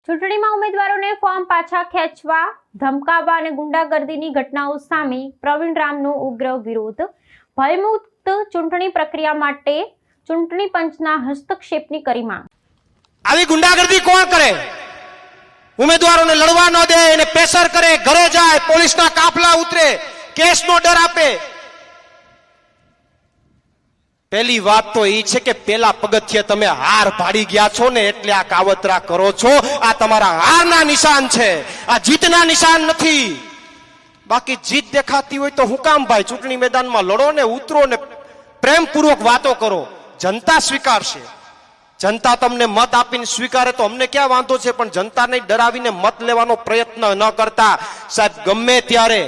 ચૂંટણીમાં ઉમેદવારોને ફોર્મ પાછા ખેંચવા, ધમકાવવા અને ગુંડાગર્દીની ઘટનાઓ સામે પ્રવીણ રામનો ઉગ્ર વિરોધ. ભયમુક્ત ચૂંટણી પ્રક્રિયા માટે ચૂંટણી પંચના હસ્તક્ષેપની કરી માંગ. આવી ગુંડાગર્દી કોણ કરે? ઉમેદવારોને લડવા ન દે, એને પ્રેશર કરે, ઘરે જાય, પોલીસના કાફલા ઉતરે, કેસનો ડર આપે. પહેલી વાત તો એ છે કે પેલા પગથિયે તમે હાર ભાડી ગયા છો ને, એટલે આ કાવતરા કરો છો. આ તમારા હારના નિશાન છે, આ જીતના નિશાન નથી. બાકી જીત દેખાતી હોય તો હું કામ ભાઈ ચૂંટણી મેદાનમાં લડો ને, ઉતરો ને, પ્રેમપૂર્વક વાતો કરો. જનતા સ્વીકારશે. જનતા તમને મત આપીને સ્વીકારે તો અમને ક્યાં વાંધો છે, પણ જનતાને ડરાવીને મત લેવાનો પ્રયત્ન ન કરતા. સાહેબ, ગમે ત્યારે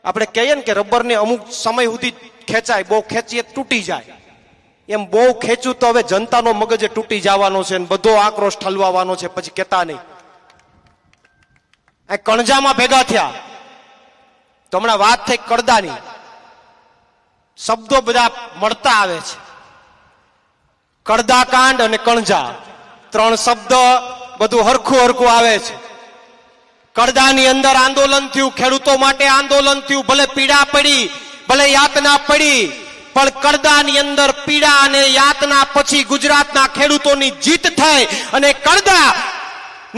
આપણે કહીએ ને કે રબરને અમુક સમય સુધી ખેંચાય, બહુ ખેંચીએ તૂટી જાય, એમ બહુ ખેંચું તો હવે જનતાનો મગજ તૂટી જવાનો છે, બધો આક્રોશ ઠલવાવાનો છે. પછી કેતા નહીં. આ કણજામાં ભેગા થયા તો હમણાં વાત થઈ કડદાની, શબ્દો બધા મળતા આવે છે. કડદાકાંડ અને કણજા, ત્રણ શબ્દ બધું હરખું હરખું આવે છે. કડદાની અંદર આંદોલન થયું, ખેડૂતો માટે આંદોલન થયું, ભલે પીડા પડી, ભલે યાતના પડી, પણ કડદાની અંદર પીડા અને યાતના પછી ગુજરાતના ખેડૂતોની જીત થઈ. અને કડદા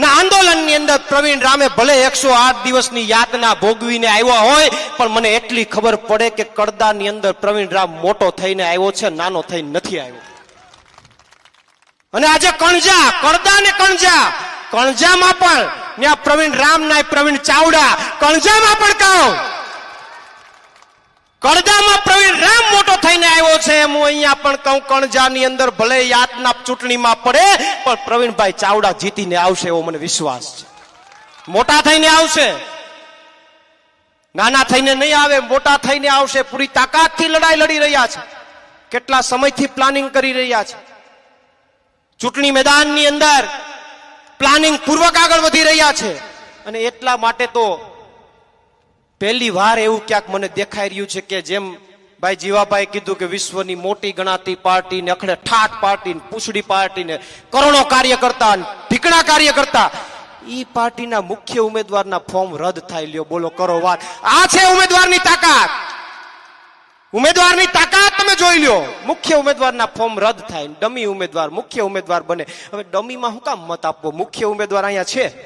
ના આંદોલનની અંદર પ્રવીણ રામે ભલે 108 દિવસની યાતના ભોગવીને આવ્યા હોય, પણ મને એટલી ખબર પડે કે કડદાની અંદર પ્રવીણ રામ મોટો થઈને આવ્યો છે, નાનો થઈને નથી આવ્યો. અને આજે કણજા, કડદા ને કણજા, કણજામાં પણ ત્યાં પ્રવીણ રામ ના પ્રવીણ ચાવડા, કણજામાં પણ કહો કડદામાં પ્રવીણ રામ મોટો થઈને આવ્યો છે, એમ હું અહીંયા પણ કહું કણજાની અંદર ભલે યાતના ચૂંટણીમાં પડે, પણ પ્રવીણભાઈ ચાવડા જીતીને આવશે એવો મને વિશ્વાસ છે. મોટા થઈને આવશે, નાના થઈને નહીં આવે, મોટા થઈને આવશે. પૂરી તાકાતથી લડાઈ લડી રહ્યા છે, કેટલા સમયથી પ્લાનિંગ કરી રહ્યા છે. ચૂંટણી મેદાનની અંદર પ્લાનિંગ પૂર્વક આગળ વધી રહ્યા છે. અને એટલા માટે તો પહેલી વાર એવું ક્યાંક મને દેખાઈ રહ્યું છે કે જેમ ભાઈ જીવાભાઈ કીધું કે વિશ્વની મોટી ગણાતી પાર્ટી ને અખડે ઠાઠ પાર્ટી ને પૂછડી પાર્ટી ને કરોડો કાર્યકર્તા ઠીકણા કાર્યકર્તા, ઈ પાર્ટીના મુખ્ય ઉમેદવારના ફોર્મ રદ થાય. લ્યો બોલો, કરો વાત. આ છે ઉમેદવારની તાકાત. ઉમેદવારની તાકાત તમે જોઈ લ્યો. મુખ્ય ઉમેદવારના ફોર્મ રદ થાય, ડમી ઉમેદવાર મુખ્ય ઉમેદવાર બને. હવે ડમીમાં શું કામ મત આપવો? મુખ્ય ઉમેદવાર અહીંયા છે.